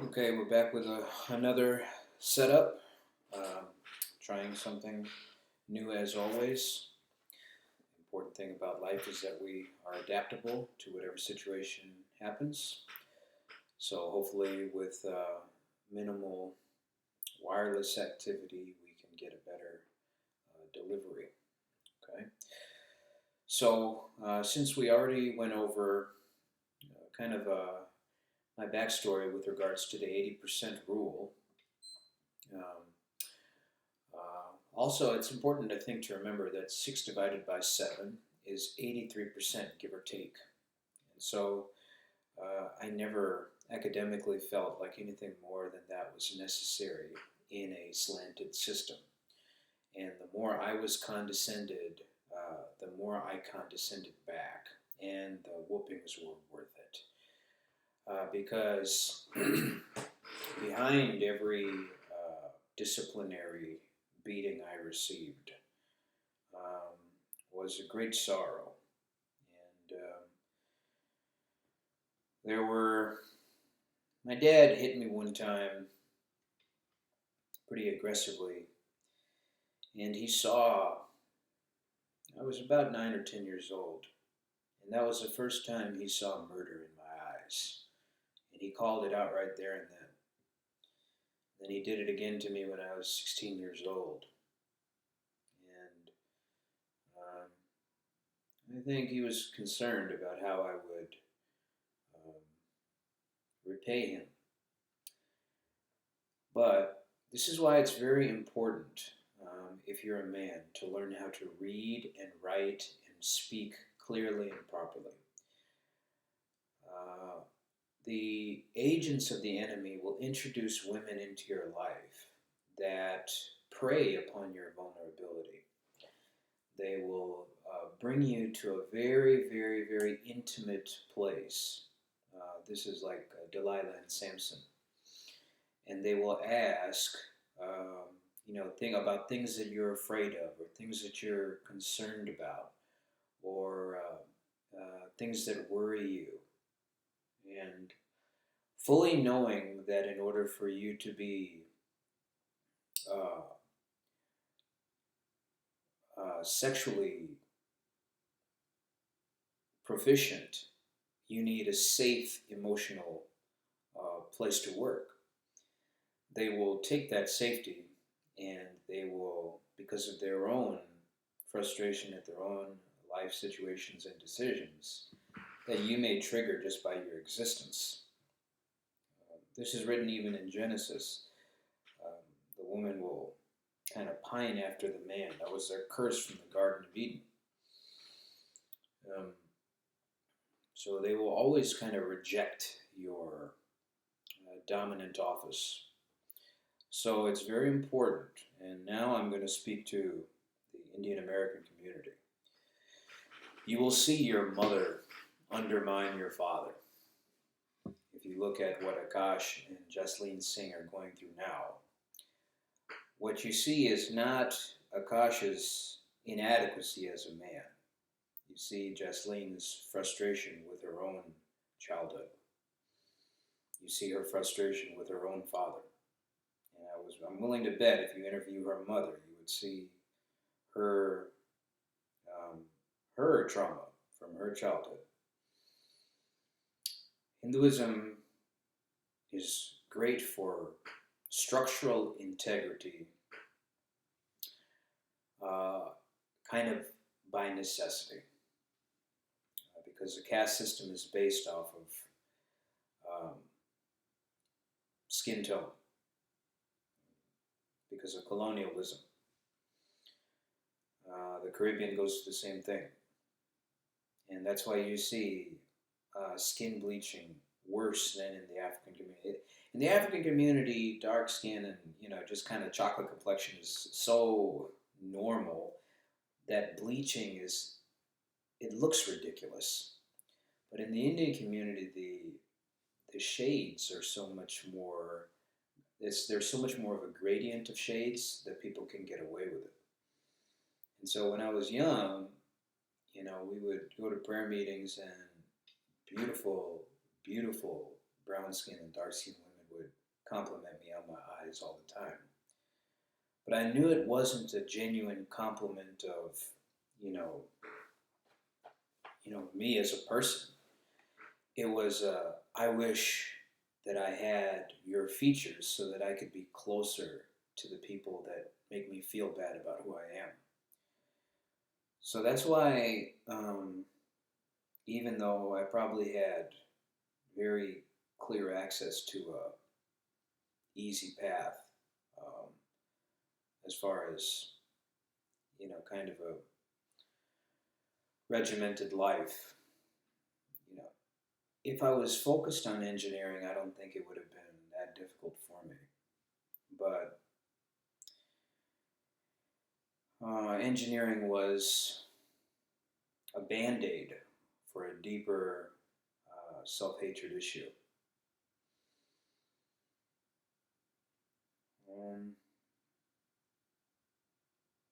Okay, we're back with another setup. Trying something new as always. Important thing about life is that we are adaptable to whatever situation happens. So hopefully, with minimal wireless activity, we can get a better delivery. Okay. So since we already went over kind of my backstory with regards to the 80% rule. Um, Also, it's important, I think, to remember that 6 divided by 7 is 83%, give or take. And so I never academically felt like anything more than that was necessary in a slanted system. And the more I was condescended, the more I condescended back, and the whoopings were worth it. Because behind every disciplinary beating I received was a great sorrow. And there were, my dad hit me one time pretty aggressively, and he saw, I was about 9 or 10 years old, and that was the first time he saw murder in my eyes. And he called it out right there and then. Then he did it again to me when I was 16 years old. And I think he was concerned about how I would um, repay him. But this is why it's very important, if you're a man, to learn how to read and write and speak clearly and properly. Uh, the agents of the enemy will introduce women into your life that prey upon your vulnerability. They will bring you to a very, very, very intimate place. This is like Delilah and Samson. And they will ask, think about things that you're afraid of, or things that you're concerned about, or things that worry you. And fully knowing that in order for you to be uh, sexually proficient, you need a safe emotional place to work. They will take that safety and they will, because of their own frustration at their own life situations and decisions, that you may trigger just by your existence. This is written even in Genesis. The woman will kind of pine after the man. That was their curse from the Garden of Eden. Um, so they will always kind of reject your dominant office. So it's very important. And now I'm going to speak to the Indian American community. You will see your mother undermine your father. If you look at what Akash and Jasleen Singh are going through now, what you see is not Akash's inadequacy as a man. You see Jasleen's frustration with her own childhood. You see her frustration with her own father. And I'm willing to bet if you interview her mother, you would see her her trauma from her childhood. Hinduism is great for structural integrity, kind of by necessity, because the caste system is based off of skin tone, because of colonialism. The Caribbean goes through the same thing. And that's why you see skin bleaching worse than in the African community. In the African community, dark skin and just kind of chocolate complexion is so normal that bleaching it looks ridiculous. But in the Indian community, the shades are so much more. There's so much more of a gradient of shades that people can get away with it. And so when I was young, we would go to prayer meetings and beautiful, beautiful brown skin and dark skin women would compliment me on my eyes all the time. But I knew it wasn't a genuine compliment of, you know, me as a person. It was, I wish that I had your features so that I could be closer to the people that make me feel bad about who I am. So that's why, even though I probably had very clear access to a easy path, um, as far as kind of a regimented life, you know, if I was focused on engineering, I don't think it would have been that difficult for me. But engineering was a band-aid for a deeper self-hatred issue. Um,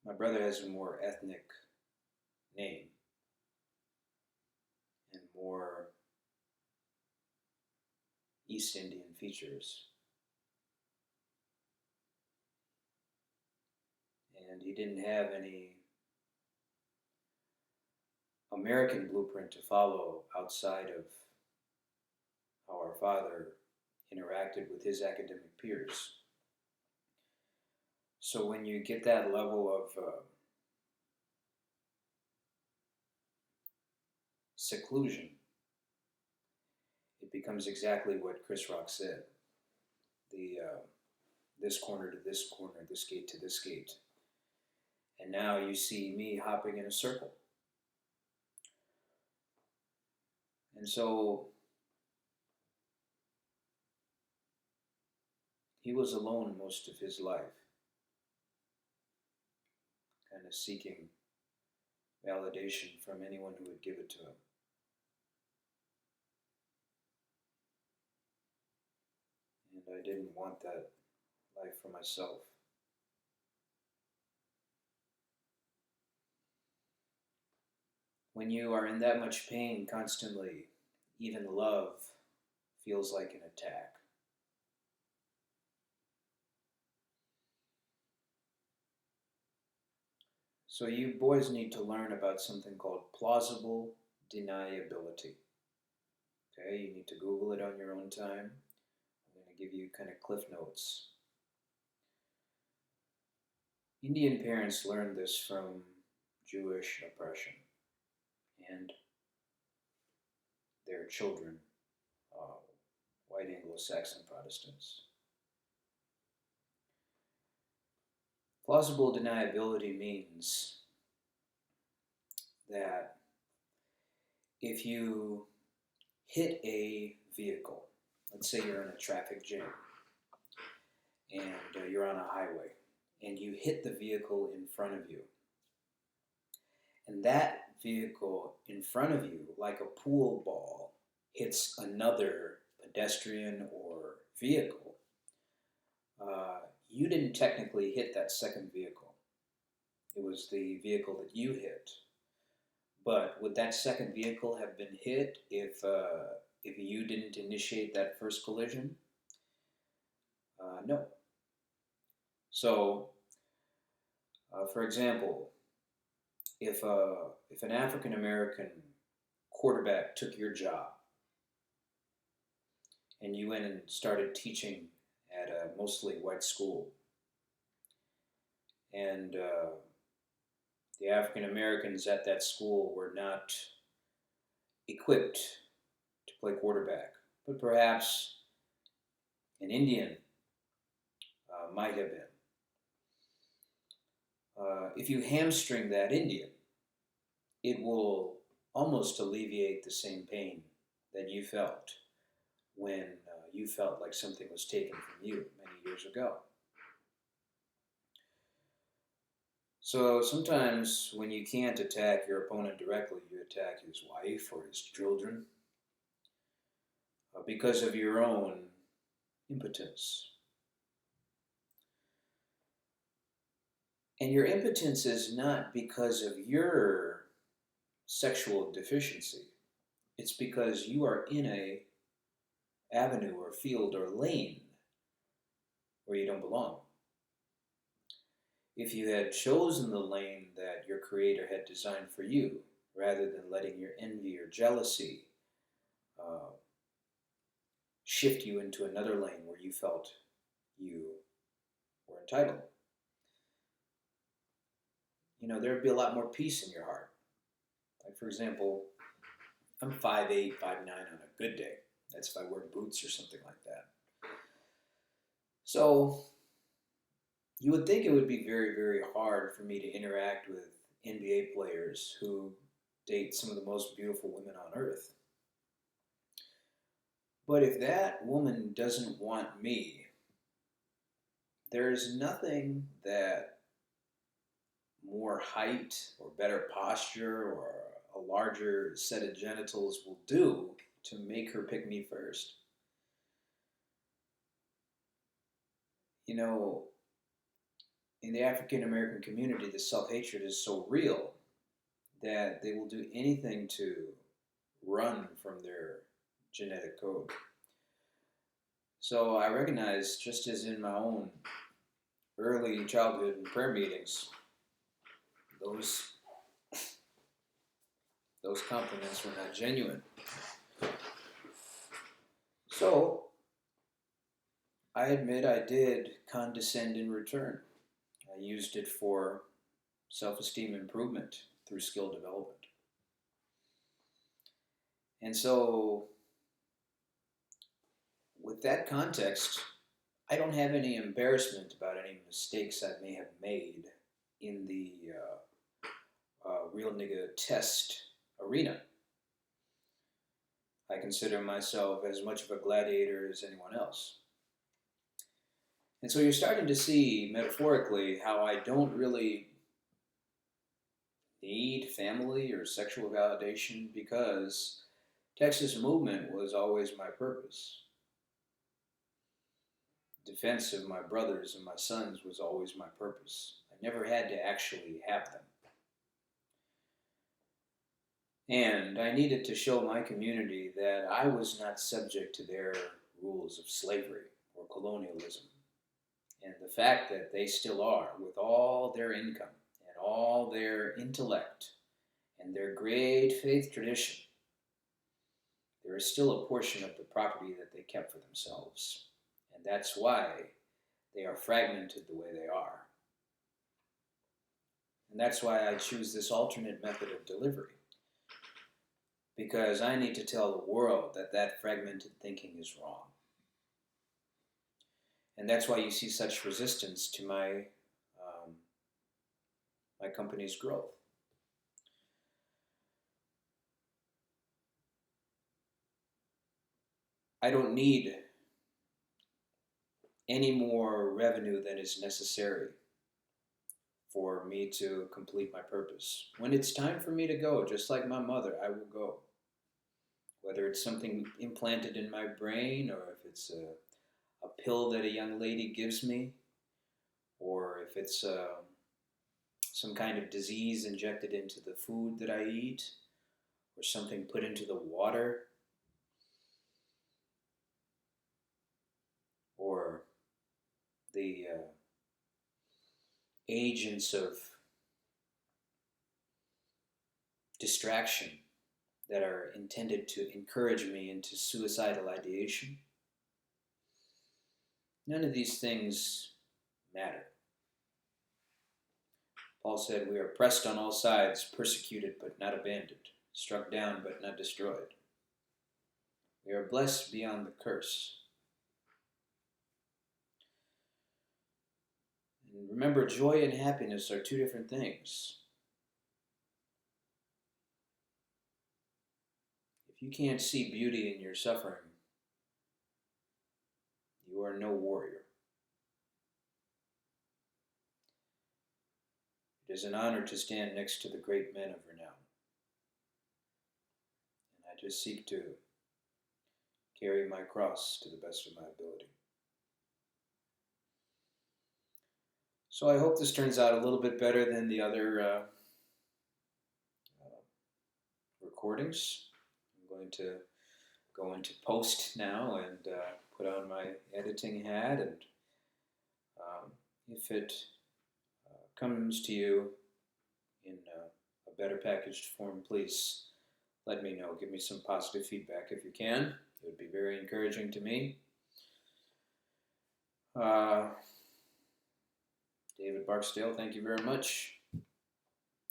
my brother has a more ethnic name and more East Indian features. And he didn't have any American blueprint to follow outside of how our father interacted with his academic peers. So when you get that level of seclusion, it becomes exactly what Chris Rock said: the this corner to this corner, this gate to this gate, and now you see me hopping in a circle. And so he was alone most of his life, kind of seeking validation from anyone who would give it to him. And I didn't want that life for myself. When you are in that much pain constantly, even love feels like an attack. So you boys need to learn about something called plausible deniability. Okay, you need to Google it on your own time. I'm going to give you kind of cliff notes. Indian parents learned this from Jewish oppression and their children, uh, white Anglo-Saxon Protestants. Plausible deniability means that if you hit a vehicle, let's say you're in a traffic jam and you're on a highway, and you hit the vehicle in front of you, and that vehicle in front of you, like a pool ball, hits another pedestrian or vehicle, you didn't technically hit that second vehicle. It was the vehicle that you hit. But would that second vehicle have been hit if you didn't initiate that first collision? No. So, for example, if an African American quarterback took your job and you went and started teaching at a mostly white school, and the African Americans at that school were not equipped to play quarterback, but perhaps an Indian might have been. If you hamstring that Indian, it will almost alleviate the same pain that you felt when you felt like something was taken from you many years ago. So sometimes when you can't attack your opponent directly, you attack his wife or his children because of your own impotence. And your impotence is not because of your sexual deficiency. It's because you are in a avenue or field or lane where you don't belong. If you had chosen the lane that your Creator had designed for you, rather than letting your envy or jealousy uh, shift you into another lane where you felt you were entitled, there'd be a lot more peace in your heart. Like, for example, I'm 5'8", 5'9" on a good day. That's if I wear boots or something like that. So you would think it would be very, very hard for me to interact with NBA players who date some of the most beautiful women on earth. But if that woman doesn't want me, there's nothing that more height or better posture or a larger set of genitals will do to make her pick me first. You know, in the African American community, the self hatred is so real that they will do anything to run from their genetic code. So I recognize, just as in my own early childhood and prayer meetings, those compliments were not genuine. So I admit I did condescend in return. I used it for self-esteem improvement through skill development. And so with that context, I don't have any embarrassment about any mistakes I may have made in the real nigga test arena. I consider myself as much of a gladiator as anyone else. And so you're starting to see, metaphorically, how I don't really need family or sexual validation, because Texas movement was always my purpose. Defense of my brothers and my sons was always my purpose. I never had to actually have them. And I needed to show my community that I was not subject to their rules of slavery or colonialism. And the fact that they still are, with all their income and all their intellect and their great faith tradition, there is still a portion of the property that they kept for themselves. And that's why they are fragmented the way they are. And that's why I choose this alternate method of delivery. Because I need to tell the world that that fragmented thinking is wrong. And that's why you see such resistance to my company's growth. I don't need any more revenue than is necessary for me to complete my purpose. When it's time for me to go, just like my mother, I will go. Whether it's something implanted in my brain, or if it's a pill that a young lady gives me, or if it's some kind of disease injected into the food that I eat, or something put into the water, or the agents of distraction that are intended to encourage me into suicidal ideation. None of these things matter. Paul said, "We are pressed on all sides, persecuted but not abandoned, struck down but not destroyed. We are blessed beyond the curse." And remember, joy and happiness are two different things. If you can't see beauty in your suffering, you are no warrior. It is an honor to stand next to the great men of renown. And I just seek to carry my cross to the best of my ability. So I hope this turns out a little bit better than the other recordings. I'm going to go into post now and put on my editing hat and If it comes to you in a better packaged form, please let me know. Give me some positive feedback if you can. It would be very encouraging to me. David Barksdale, thank you very much.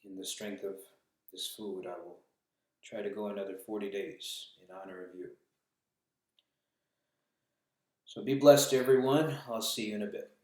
In the strength of this food, I will try to go another 40 days in honor of you. So be blessed, everyone. I'll see you in a bit.